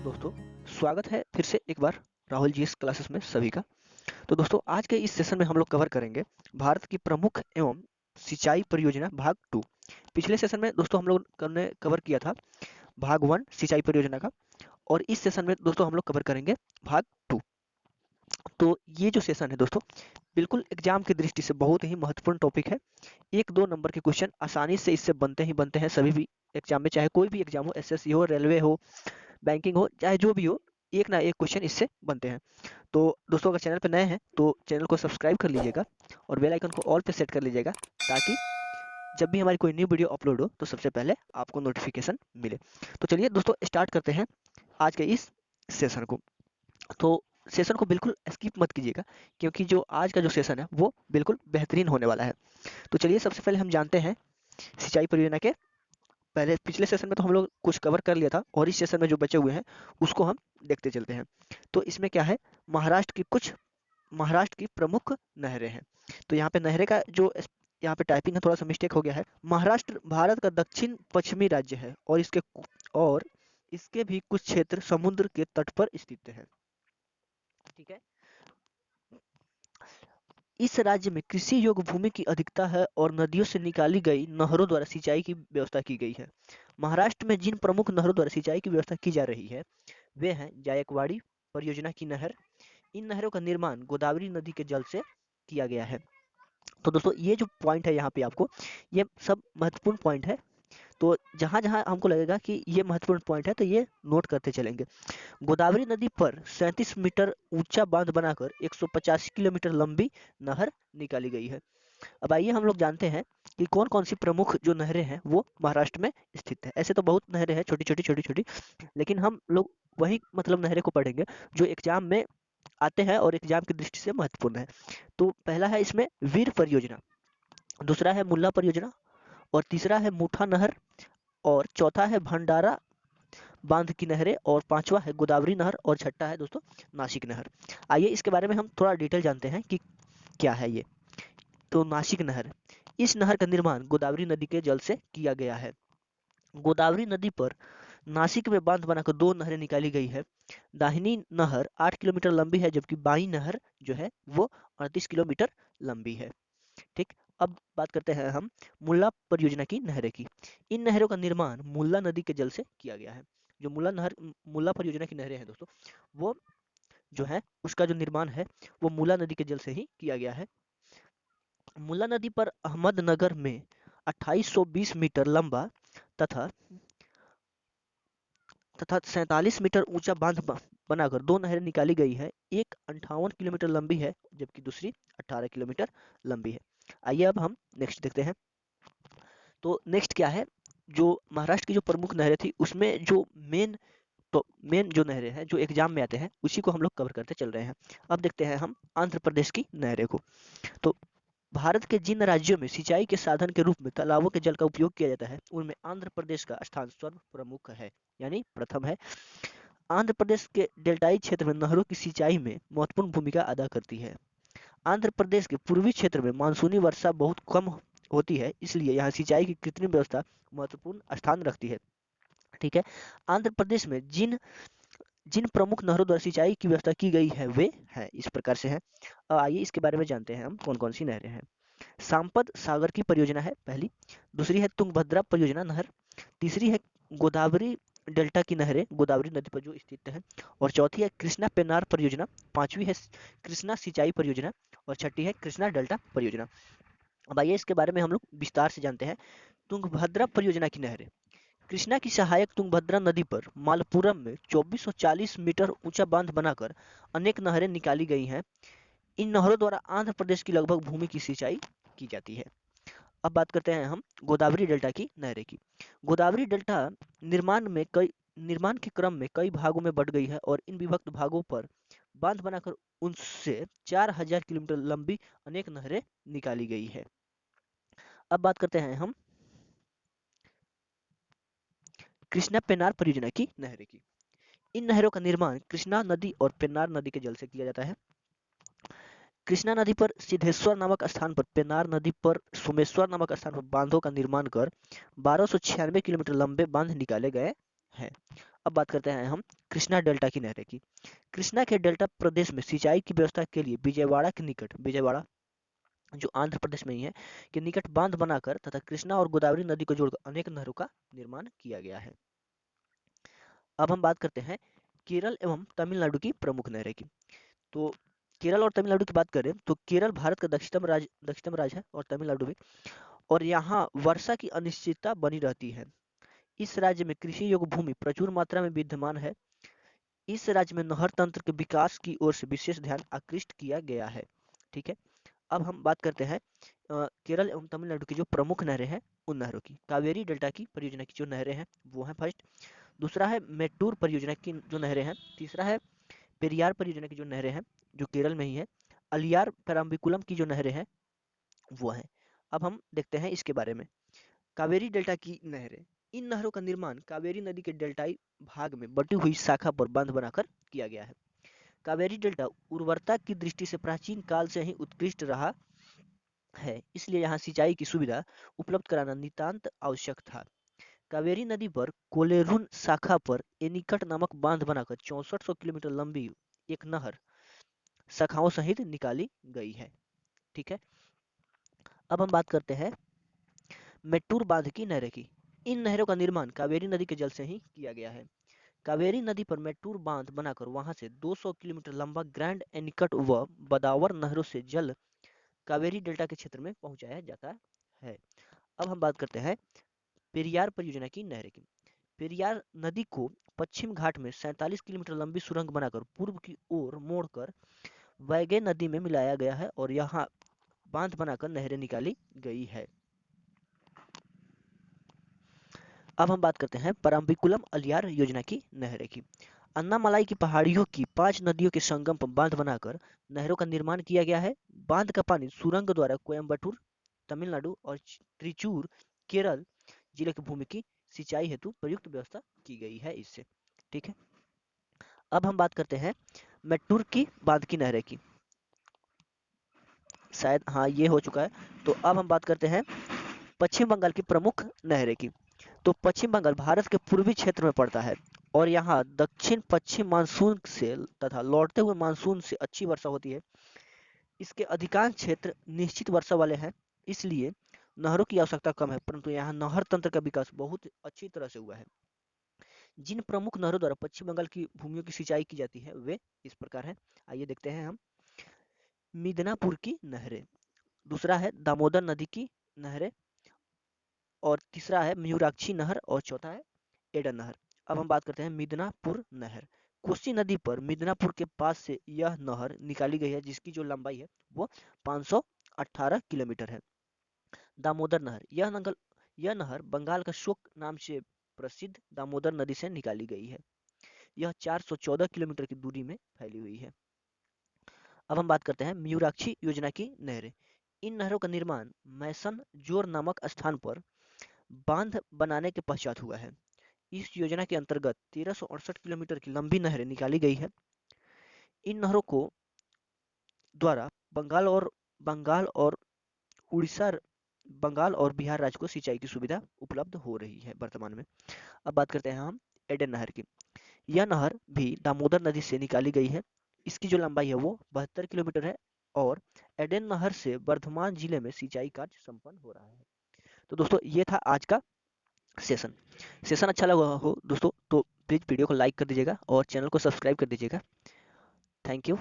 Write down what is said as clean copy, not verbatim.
दोस्तों, स्वागत है फिर से एक बार राहुल जी इस क्लासेस में सभी का। तो दोस्तों, आज के इस सेशन में हम लोग कवर करेंगे भारत की प्रमुख एवं सिंचाई परियोजना भाग 2। पिछले सेशन में दोस्तों हम लोग ने कवर किया था भाग 1 सिंचाई परियोजना का, और इस सेशन में दोस्तों हम लोग कवर करेंगे भाग 2। तो ये जो सेशन है दोस्तों, बिल्कुल एग्जाम की दृष्टि से बहुत ही महत्वपूर्ण टॉपिक है। 1-2 नंबर के क्वेश्चन आसानी से इससे बनते ही बनते हैं सभी भी एग्जाम में, चाहे कोई भी एग्जाम हो, एसएससी हो, रेलवे हो, बैंकिंग हो, चाहे जो भी हो, एक ना एक क्वेश्चन इससे बनते हैं। तो दोस्तों, अगर चैनल पे नए हैं तो चैनल को सब्सक्राइब कर लीजिएगा और बेल आइकन को ऑल पे सेट कर लीजिएगा, ताकि जब भी हमारी कोई न्यू वीडियो अपलोड हो तो सबसे पहले आपको नोटिफिकेशन मिले। तो चलिए दोस्तों, स्टार्ट करते हैं आज के इस सेशन को। तो सेशन को बिल्कुल स्किप मत कीजिएगा, क्योंकि जो आज का जो सेशन है वो बिल्कुल बेहतरीन होने वाला है। तो चलिए, सबसे पहले हम जानते हैं सिंचाई परियोजना के। पहले पिछले सेशन में तो हम लोग कुछ कवर कर लिया था, और इस सेशन में जो बचे हुए हैं उसको हम देखते चलते हैं। तो इसमें क्या है, महाराष्ट्र की प्रमुख नहरें हैं। तो यहाँ पे नहरें का जो यहाँ पे टाइपिंग है थोड़ा सा मिस्टेक हो गया है। महाराष्ट्र भारत का दक्षिण पश्चिमी राज्य है, और इसके भी कुछ क्षेत्र समुद्र के तट पर स्थित है। ठीक है। इस राज्य में कृषि योग्य भूमि की अधिकता है और नदियों से निकाली गई नहरों द्वारा सिंचाई की व्यवस्था की गई है। महाराष्ट्र में जिन प्रमुख नहरों द्वारा सिंचाई की व्यवस्था की जा रही है वे हैं जायकवाड़ी परियोजना की नहर। इन नहरों का निर्माण गोदावरी नदी के जल से किया गया है। तो दोस्तों, ये जो पॉइंट है यहाँ पे आपको, ये सब महत्वपूर्ण पॉइंट है। तो जहां जहां हमको लगेगा कि ये महत्वपूर्ण पॉइंट है तो ये नोट करते चलेंगे। गोदावरी नदी पर 37 मीटर ऊंचा बांध बनाकर 185 किलोमीटर लंबी नहर निकाली गई है। अब आइए हम लोग जानते हैं कि कौन कौन सी प्रमुख जो नहरें हैं वो महाराष्ट्र में स्थित है। ऐसे तो बहुत नहरें हैं, छोटी छोटी छोटी छोटी, लेकिन हम लोग वही मतलब नहरें को पढ़ेंगे जो एग्जाम में आते हैं और एग्जाम की दृष्टि से महत्वपूर्ण है। तो पहला है इसमें वीर परियोजना, दूसरा है मुल्ला परियोजना, और तीसरा है मुठा नहर, और चौथा है भंडारा बांध की नहरें, और पांचवा है गोदावरी नहर, और छठा है दोस्तों नासिक नहर। आइए इसके बारे में हम थोड़ा डिटेल जानते हैं कि क्या है ये। तो नासिक नहर, इस नहर का निर्माण गोदावरी नदी के जल से किया गया है। गोदावरी नदी पर नासिक में बांध बनाकर दो नहरें निकाली गई है। दाहिनी नहर 8 किलोमीटर लंबी है, जबकि बाई नहर जो है वो 38 किलोमीटर लंबी है। ठीक। अब बात करते हैं हम मुल्ला परियोजना की नहरें की। इन नहरों का निर्माण मुल्ला नदी के जल से किया गया है। जो मुल्ला परियोजना की नहरें हैं दोस्तों, वो जो है उसका जो निर्माण है वो मुल्ला नदी के जल से ही किया गया है। मुल्ला नदी पर अहमदनगर में 2820 मीटर लंबा तथा 47 मीटर ऊंचा बांध बनाकर दो नहरें निकाली गई है। एक 58 किलोमीटर लंबी है, जबकि दूसरी 18 किलोमीटर लंबी है। आइए अब हम नेक्स्ट देखते हैं। तो नेक्स्ट क्या है, जो महाराष्ट्र की जो प्रमुख नहरें थी उसमें जो मेन जो नहरें हैं जो एग्जाम में आते हैं उसी को हम लोग कवर करते चल रहे हैं। अब देखते हैं हम आंध्र प्रदेश की नहरें को। तो भारत के जिन राज्यों में सिंचाई के साधन के रूप में तालाबों के जल का उपयोग किया जाता है उनमें आंध्र प्रदेश का स्थान सर्वप्रमुख है, यानी प्रथम है। आंध्र प्रदेश के डेल्टाई क्षेत्र में नहरों की सिंचाई में महत्वपूर्ण भूमिका अदा करती है। आंध्र प्रदेश के पूर्वी क्षेत्र में मानसूनी वर्षा बहुत कम होती है, इसलिए यहाँ सिंचाई की कृत्रिम व्यवस्था महत्वपूर्ण स्थान रखती है। ठीक है। आंध्र प्रदेश में जिन जिन प्रमुख नहरों द्वारा सिंचाई की व्यवस्था की गई है वे हैं इस प्रकार से हैं। आइए इसके बारे में जानते हैं हम कौन कौन सी नहरें हैं। सांपद सागर की परियोजना है पहली, दूसरी है तुंगभद्रा परियोजना नहर, तीसरी है गोदावरी डेल्टा की नहरें गोदावरी नदी पर जो स्थित है, और चौथी है कृष्णा पेन्नार परियोजना, पांचवी है कृष्णा सिंचाई परियोजना, और छठी है कृष्णा डेल्टा परियोजना। अब आइए इसके बारे में हम लोग विस्तार से जानते हैं। तुंगभद्रा परियोजना की नहरें कृष्णा की सहायक तुंगभद्रा नदी पर मालपुरम में 2440 मीटर ऊंचा बांध बनाकर अनेक नहरें निकाली गई हैं। इन नहरों द्वारा आंध्र प्रदेश की लगभग भूमि की सिंचाई की जाती है। अब बात करते हैं हम गोदावरी डेल्टा की नहरें की। गोदावरी डेल्टा निर्माण के क्रम में कई भागों में बट गई है, और इन विभक्त भागों पर बांध बनाकर उनसे 4000 किलोमीटर लंबी अनेक नहरें निकाली गई है। अब बात करते हैं हम कृष्णा पेन्नार परियोजना की नहरें की। इन नहरों का निर्माण कृष्णा नदी और पेन्नार नदी के जल से किया जाता है। कृष्णा नदी पर सिद्धेश्वर नामक स्थान पर, पेन्नार नदी पर सोमेश्वर नामक स्थान पर बांधों का निर्माण कर 1296 किलोमीटर लंबे बांध निकाले गए हैं। अब बात करते हैं हम कृष्णा डेल्टा की नहरें की। कृष्णा के डेल्टा प्रदेश में सिंचाई की व्यवस्था के लिए विजयवाड़ा के निकट, विजयवाड़ा जो आंध्र प्रदेश में ही है, के निकट बांध बनाकर तथा कृष्णा और गोदावरी नदी को जोड़कर अनेक नहरों का निर्माण किया गया है। अब हम बात करते हैं केरल एवं तमिलनाडु की प्रमुख नहरें की। तो केरल और तमिलनाडु की बात करें तो केरल भारत का दक्षिणतम राज्य है और तमिलनाडु भी, और यहाँ वर्षा की अनिश्चितता बनी रहती है। इस राज्य में कृषि योग्य भूमि प्रचुर मात्रा में विद्यमान है। इस राज्य में नहर तंत्र के विकास की ओर से विशेष ध्यान आकृष्ट किया गया है। ठीक है, अब हम बात करते हैं केरल एवं तमिलनाडु की जो प्रमुख नहरें हैं उन नहरों की। कावेरी डेल्टा की परियोजना की जो नहरें हैं वो हैं फर्स्ट। दूसरा है मेट्टूर परियोजना की जो नहरें हैं। तीसरा है पेरियार परियोजना की जो नहरें हैं जो केरल में ही है। अलियार पेराम्बिकुलम की जो नहरें हैं वो हैं। अब हम देखते हैं इसके बारे में। कावेरी डेल्टा की नहरें, इन नहरों का निर्माण कावेरी नदी के डेल्टाई भाग में बटी हुई शाखा पर बांध बनाकर किया गया है। कावेरी डेल्टा उर्वरता की दृष्टि से प्राचीन काल से ही उत्कृष्ट रहा है, इसलिए यहाँ सिंचाई की सुविधा उपलब्ध कराना नितांत आवश्यक था। कावेरी नदी पर कोलेरुन शाखा पर एनीकट नामक बांध बनाकर 6400 किलोमीटर लंबी एक नहर शाखाओं सहित निकाली गई है। ठीक है, अब हम बात करते हैं मेट्टूर बांध की नहरें की। इन नहरों का निर्माण कावेरी नदी के जल से ही किया गया है। कावेरी नदी पर मेट्टूर बांध बनाकर वहां से 200 किलोमीटर लंबा ग्रैंड एनीकट व बदावर नहरों से जल कावेरी डेल्टा के क्षेत्र में पहुंचाया जाता है। अब हम बात करते हैं पेरियार परियोजना की नहरें की। पेरियार नदी को पश्चिम घाट में 47 किलोमीटर लंबी सुरंग बनाकर पूर्व की ओर मोड़कर वैगे नदी में मिलाया गया है और यहाँ बांध बनाकर नहरें निकाली गई है। अब हम बात करते हैं परम्बिकुलम अलियार योजना की नहरें की। अन्नामलाई की पहाड़ियों की 5 नदियों के संगम पर बांध बनाकर नहरों का निर्माण किया गया है। बांध का पानी सुरंग द्वारा कोयम्बटूर तमिलनाडु और त्रिचूर केरल जिले की भूमि की सिंचाई हेतु प्रयुक्त व्यवस्था की गई है इससे। ठीक है, अब हम बात करते हैं मेट्टूर की बांध की नहरें की। शायद हाँ ये हो चुका है। तो अब हम बात करते हैं पश्चिम बंगाल की प्रमुख नहरें की। तो पश्चिम बंगाल भारत के पूर्वी क्षेत्र में पड़ता है और यहाँ दक्षिण पश्चिम मानसून से तथा लौटते हुए मानसून से अच्छी वर्षा होती है। इसके अधिकांश क्षेत्र निश्चित वर्षा वाले हैं, इसलिए नहरों की आवश्यकता कम है, परंतु यहाँ नहर तंत्र का विकास बहुत अच्छी तरह से हुआ है। जिन प्रमुख नहरों द्वारा पश्चिम बंगाल की भूमियों की सिंचाई की जाती है वे इस प्रकार हैं। आइए देखते हैं हम। मिदनापुर की नहरें, दूसरा है दामोदर नदी की नहरें, और तीसरा है मयूराक्षी नहर, और चौथा है एडन नहर। अब हम बात करते हैं मिदनापुर नहर। कोसी नदी पर मिदनापुर के पास से यह नहर निकाली गई है जिसकी जो लंबाई है वो 518 किलोमीटर है। दामोदर नहर, यह नहर बंगाल का शोक नाम से प्रसिद्ध दामोदर नदी से निकाली गई है। यह 414 किलोमीटर की दूरी में फैली हुई है। अब हम बात करते हैं मयूराक्षी योजना की नहरें। इन नहरों का निर्माण मैसन जोर नामक स्थान पर बांध बनाने के पश्चात हुआ है। इस योजना के अंतर्गत 1368 किलोमीटर की लंबी नहरें निकाली गई है। इन नहरों को द्वारा बंगाल और उड़ीसा, बंगाल और बिहार राज्य को सिंचाई की सुविधा उपलब्ध हो रही है वर्तमान में। अब बात करते हैं हम एडन नहर की। यह नहर भी दामोदर नदी से निकाली गई है। इसकी जो लंबाई है वो 72 किलोमीटर है और एडन नहर से वर्धमान जिले में सिंचाई कार्य संपन्न हो रहा है। तो दोस्तों ये था आज का सेशन। सेशन अच्छा लगा हो दोस्तों तो प्लीज़ वीडियो को लाइक कर दीजिएगा और चैनल को सब्सक्राइब कर दीजिएगा। Thank you.